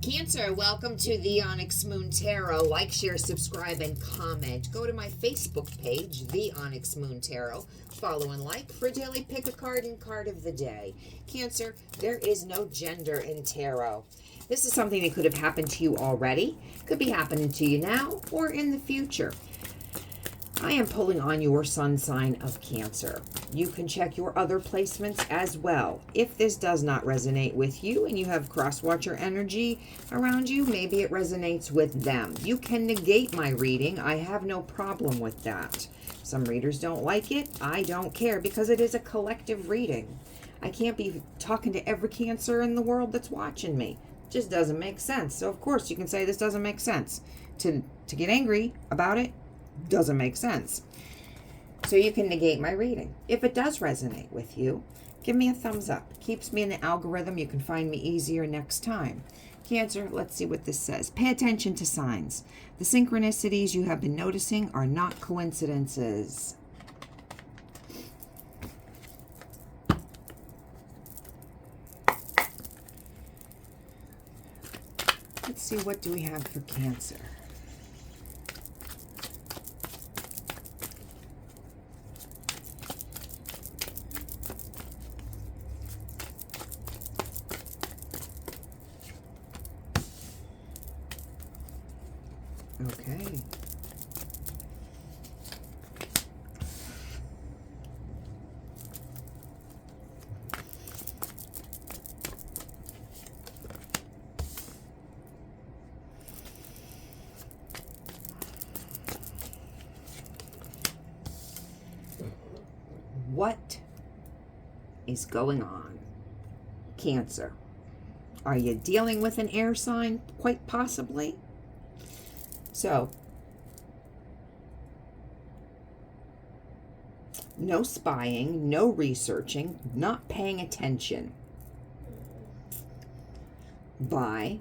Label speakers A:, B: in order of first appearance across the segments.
A: Cancer, welcome to the Onyx Moon Tarot. Like, share, subscribe, and comment. Go to my Facebook page, The Onyx Moon Tarot. Follow and like for a daily pick a card and card of the day. Cancer, there is no gender in tarot. This is something that could have happened to you already, could be happening to you now, or in the future. I am pulling on your sun sign of Cancer. You can check your other placements as well. If this does not resonate with you and you have cross-watcher energy around you, maybe it resonates with them. You can negate my reading. I have no problem with that. Some readers don't like it. I don't care because it is a collective reading. I can't be talking to every Cancer in the world that's watching me. It just doesn't make sense. So of course you can say this doesn't make sense. To get angry about it doesn't make sense. So you can negate my reading. If it does resonate with you, give me a thumbs up. It keeps me in the algorithm. You can find me easier next time. Cancer, let's see what this says. Pay attention to signs. The synchronicities you have been noticing are not coincidences. Let's see, what do we have for Cancer? Okay. What is going on, Cancer? Are you dealing with an air sign? Quite possibly. So, no spying, no researching, not paying attention by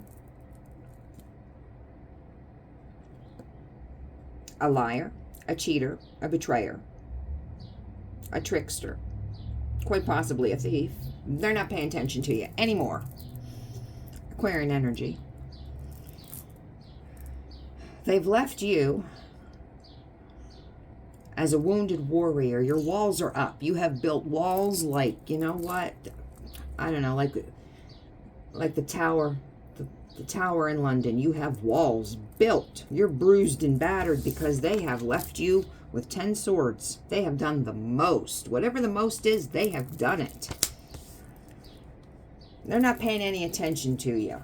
A: a liar, a cheater, a betrayer, a trickster, quite possibly a thief. They're not paying attention to you anymore. Aquarian energy. They've left you as a wounded warrior. Your walls are up. You have built walls like, you know what? I don't know, like the tower, the tower in London. You have walls built. You're bruised and battered because they have left you with 10 swords. They have done the most. Whatever the most is, they have done it. They're not paying any attention to you.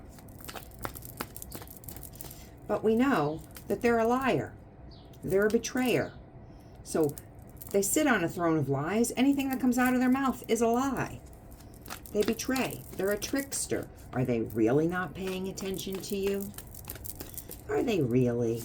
A: But we know that they're a liar. They're a betrayer. So they sit on a throne of lies. Anything that comes out of their mouth is a lie. They betray. They're a trickster. Are they really not paying attention to you? Are they really?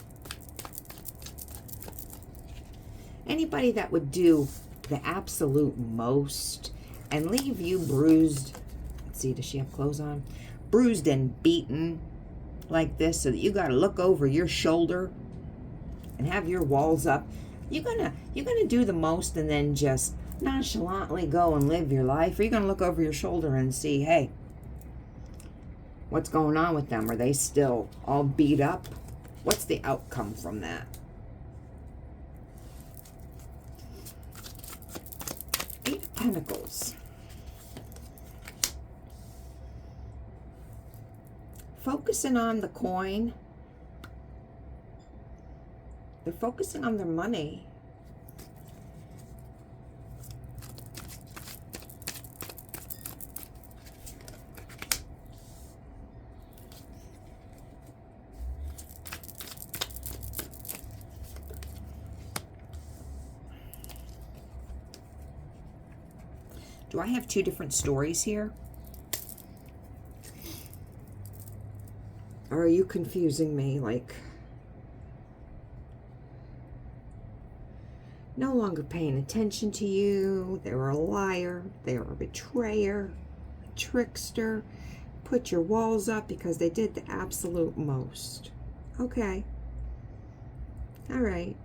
A: Anybody that would do the absolute most and leave you bruised. Let's see, does she have clothes on? Bruised and beaten like this, so that you got to look over your shoulder and have your walls up. You're gonna do the most and then just nonchalantly go and live your life? Or you're gonna look over your shoulder and see, hey, what's going on with them? Are they still all beat up? What's the outcome from that? Eight of Pentacles. Focusing on the coin. They're focusing on their money. Do I have two different stories here? Or are you confusing me? Like, no longer paying attention to you. They were a liar. They were a betrayer, a trickster. Put your walls up because they did the absolute most. Okay. All right.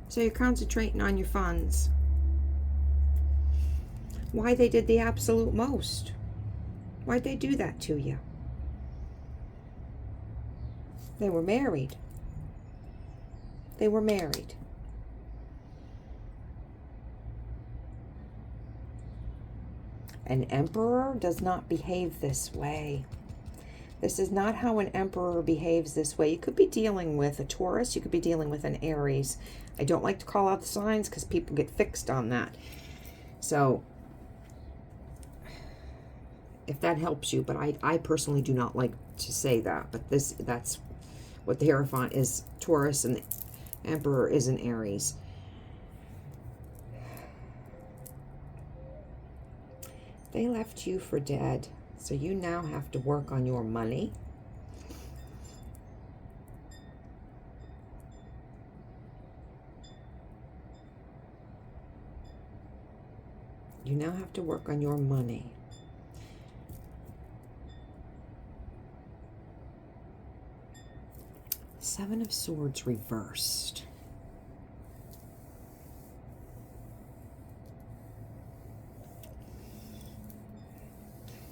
A: So you're concentrating on your funds. Why they did the absolute most? Why'd they do that to you? They were married. They were married. An emperor does not behave this way. This is not how an emperor behaves this way. You could be dealing with a Taurus. You could be dealing with an Aries. I don't like to call out the signs because people get fixed on that. So, if that helps you, but I personally do not like to say that. But that's what the Hierophant is, Taurus, and the Emperor is an Aries. They left you for dead. So you now have to work on your money. You now have to work on your money. Seven of Swords reversed.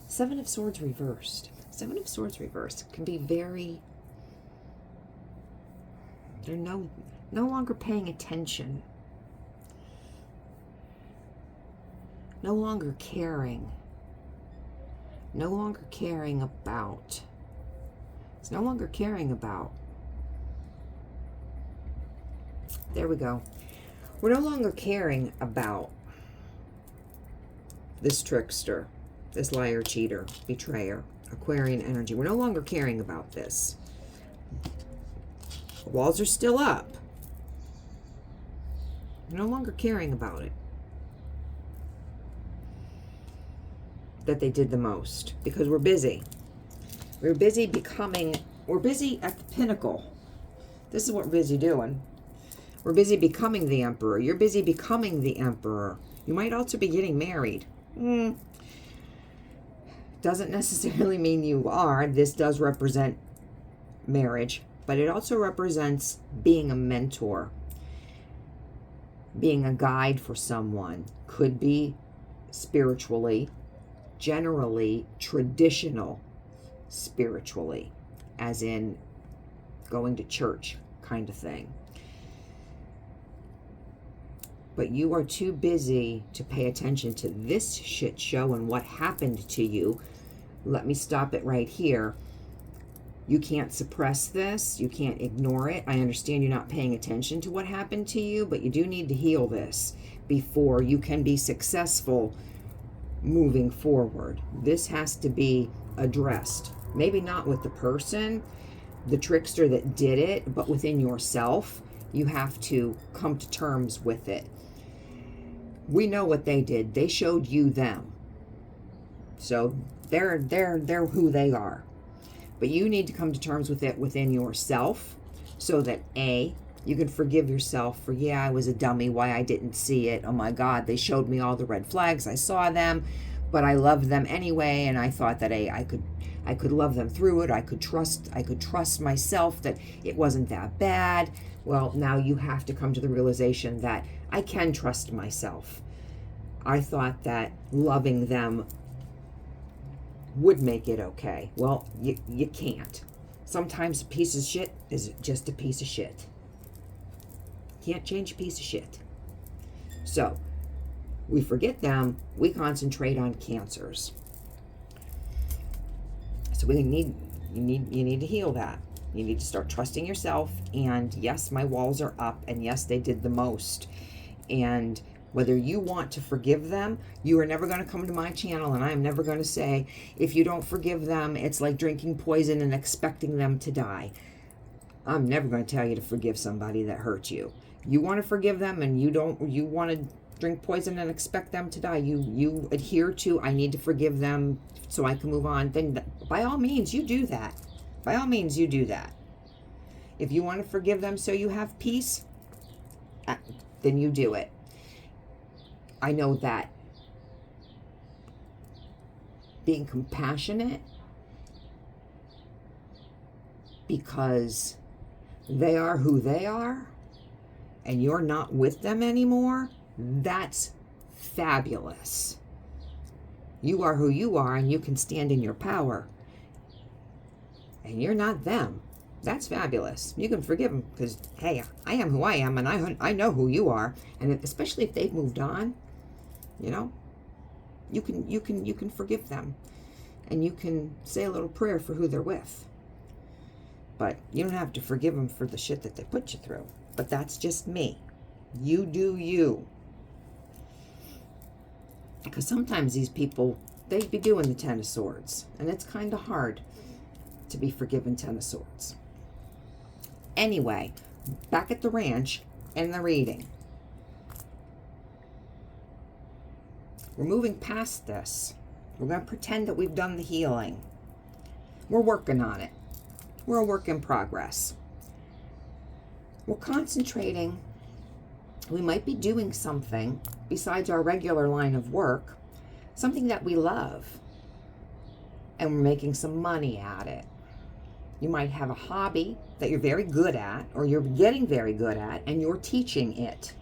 A: Seven of Swords reversed. Seven of Swords reversed can be very... They're no longer paying attention. No longer caring. No longer caring about. It's no longer caring about. There we go. We're no longer caring about this trickster, this liar, cheater, betrayer, Aquarian energy. We're no longer caring about this. The walls are still up. We're no longer caring about it. That they did the most. Because we're busy. We're busy becoming... We're busy at the pinnacle. This is what we're busy doing. We're busy becoming the Emperor. You're busy becoming the Emperor. You might also be getting married. Doesn't necessarily mean you are. This does represent marriage, but it also represents being a mentor, being a guide for someone. Could be spiritually, generally traditional spiritually, as in going to church kind of thing. But you are too busy to pay attention to this shit show and what happened to you. Let me stop it right here. You can't suppress this. You can't ignore it. I understand you're not paying attention to what happened to you, but you do need to heal this before you can be successful moving forward. This has to be addressed. Maybe not with the person, the trickster that did it, but within yourself. You have to come to terms with it. We know what they did. They showed you them. So they're who they are. But you need to come to terms with it within yourself so that A, you can forgive yourself for, yeah, I was a dummy, why I didn't see it. Oh my God, they showed me all the red flags. I saw them, but I loved them anyway, and I thought that I could love them through it. I could trust myself that it wasn't that bad. Well, now you have to come to the realization that I can trust myself. I thought that loving them would make it okay. Well, you can't. Sometimes a piece of shit is just a piece of shit. Can't change a piece of shit. So, we forget them. We concentrate on cancers. So you need to heal that. You need to start trusting yourself. And yes, my walls are up. And yes, they did the most. And whether you want to forgive them, you are never going to come to my channel. And I am never going to say, if you don't forgive them, it's like drinking poison and expecting them to die. I'm never going to tell you to forgive somebody that hurt you. You want to forgive them and you want to drink poison and expect them to die. You adhere to, I need to forgive them so I can move on. Then by all means, you do that. By all means, you do that. If you want to forgive them so you have peace, then you do it. I know that being compassionate because they are who they are and you're not with them anymore, that's fabulous. You are who you are, and you can stand in your power. And you're not them. That's fabulous. You can forgive them because, hey, I am who I am, and I know who you are. And especially if they've moved on, you know, you can forgive them, and you can say a little prayer for who they're with. But you don't have to forgive them for the shit that they put you through. But that's just me. You do you. Because sometimes these people, they'd be doing the Ten of Swords, and it's kind of hard to be forgiven Ten of Swords. Anyway, back at the ranch and the reading. We're moving past this. We're going to pretend that we've done the healing. We're working on it. We're a work in progress. We're concentrating. We might be doing something besides our regular line of work, something that we love, and we're making some money at it. You might have a hobby that you're very good at, or you're getting very good at, and you're teaching it.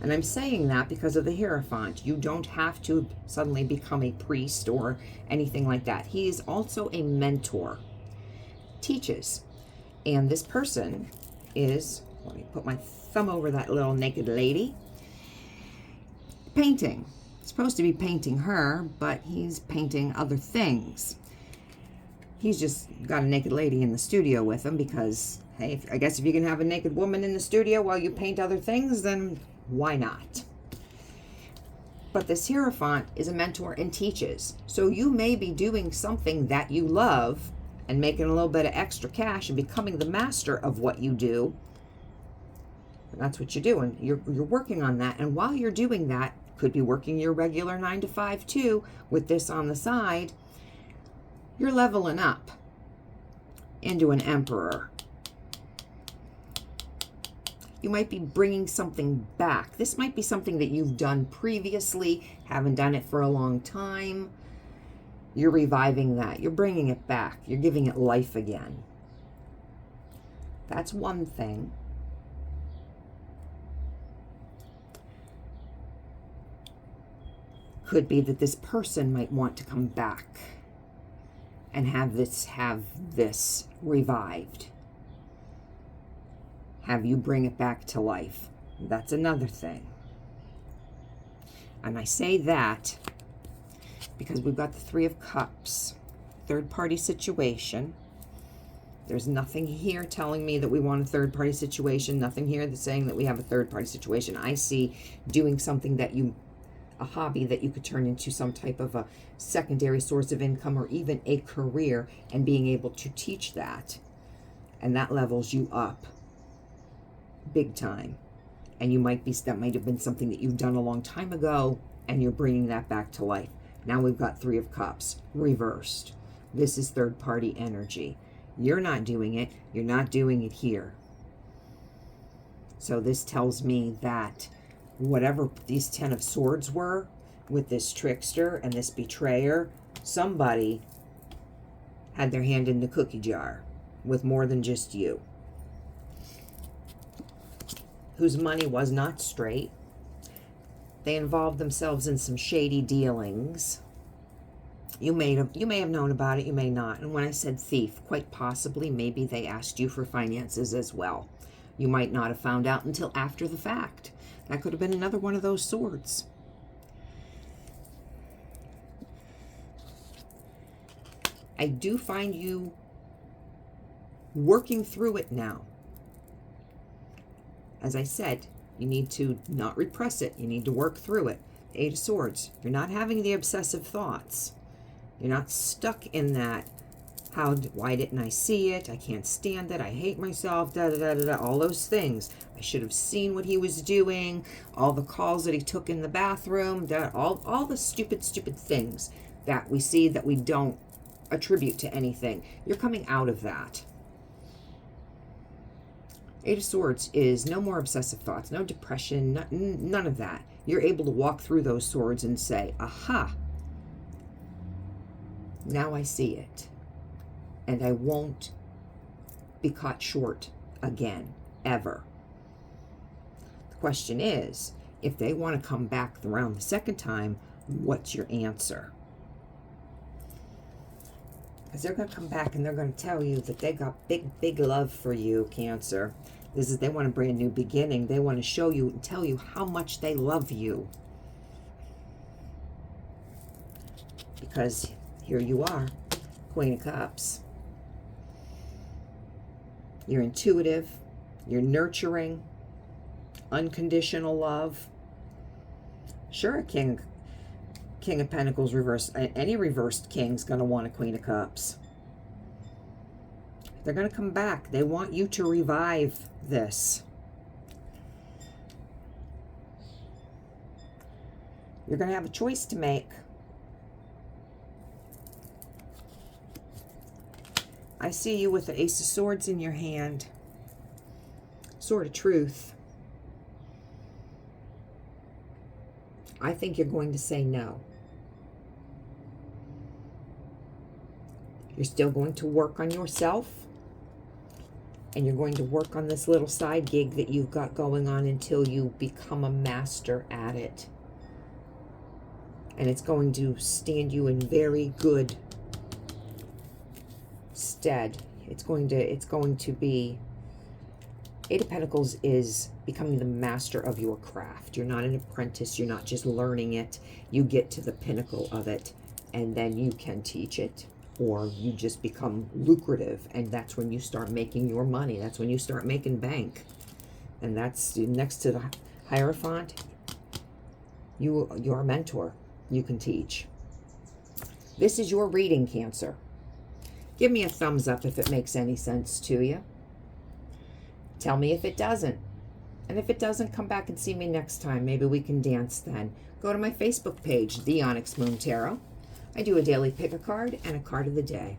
A: And I'm saying that because of the Hierophant. You don't have to suddenly become a priest or anything like that. He is also a mentor. Teaches. And this person is, let me put my thumb over that little naked lady, painting. Supposed to be painting her, but he's painting other things. He's just got a naked lady in the studio with him because, hey, I guess if you can have a naked woman in the studio while you paint other things, then why not? But this Hierophant is a mentor and teaches. So you may be doing something that you love and making a little bit of extra cash and becoming the master of what you do. And that's what you're doing. You're working on that. And while you're doing that, could be working your regular 9 to 5 too, with this on the side, you're leveling up into an emperor. You might be bringing something back. This might be something that you've done previously, haven't done it for a long time. You're reviving that. You're bringing it back. You're giving it life again. That's one thing. Could be that this person might want to come back and have this revived. Have you bring it back to life. That's another thing. And I say that because we've got the Three of Cups, third-party situation. There's nothing here telling me that we want a third-party situation. Nothing here that's saying that we have a third-party situation. I see doing something that a hobby that you could turn into some type of a secondary source of income or even a career, and being able to teach that. And that levels you up big time. And that might have been something that you've done a long time ago, and you're bringing that back to life. Now we've got Three of Cups reversed. This is third-party energy. You're not doing it. You're not doing it here. So this tells me that whatever these 10 of Swords were with this trickster and this betrayer, somebody had their hand in the cookie jar with more than just you, whose money was not straight. They involved themselves in some shady dealings. You may have known about it, you may not. And when I said thief, quite possibly, maybe they asked you for finances as well. You might not have found out until after the fact. That could have been another one of those swords. I do find you working through it now. As I said, you need to not repress it. You need to work through it. Eight of Swords. You're not having the obsessive thoughts. You're not stuck in that, why didn't I see it? I can't stand it. I hate myself, all those things. I should have seen what he was doing, all the calls that he took in the bathroom, all the stupid things that we see that we don't attribute to anything. You're coming out of that. Eight of Swords is no more obsessive thoughts, no depression, none of that. You're able to walk through those swords and say, aha, now I see it. And I won't be caught short again, ever. The question is, if they want to come back around the second time, what's your answer. Because they're going to come back and they're going to tell you that they got big love for you, Cancer. They want a brand new beginning. They want to show you and tell you how much they love you. Because here you are, Queen of Cups. You're intuitive. You're nurturing. Unconditional love. Sure, a King of Pentacles reversed. Any reversed king's going to want a Queen of Cups. They're going to come back. They want you to revive this. You're going to have a choice to make. I see you with the Ace of Swords in your hand. Sword of Truth. I think you're going to say no. You're still going to work on yourself. And you're going to work on this little side gig that you've got going on until you become a master at it. And it's going to stand you in very good stead. It's going to be... Eight of Pentacles is becoming the master of your craft. You're not an apprentice. You're not just learning it. You get to the pinnacle of it, and then you can teach it. Or you just become lucrative, and that's when you start making your money. That's when you start making bank. And that's next to the Hierophant. You're a mentor. You can teach. This is your reading, Cancer. Give me a thumbs up if it makes any sense to you. Tell me if it doesn't. And if it doesn't, come back and see me next time. Maybe we can dance then. Go to my Facebook page, The Onyx Moon Tarot. I do a daily pick a card and a card of the day.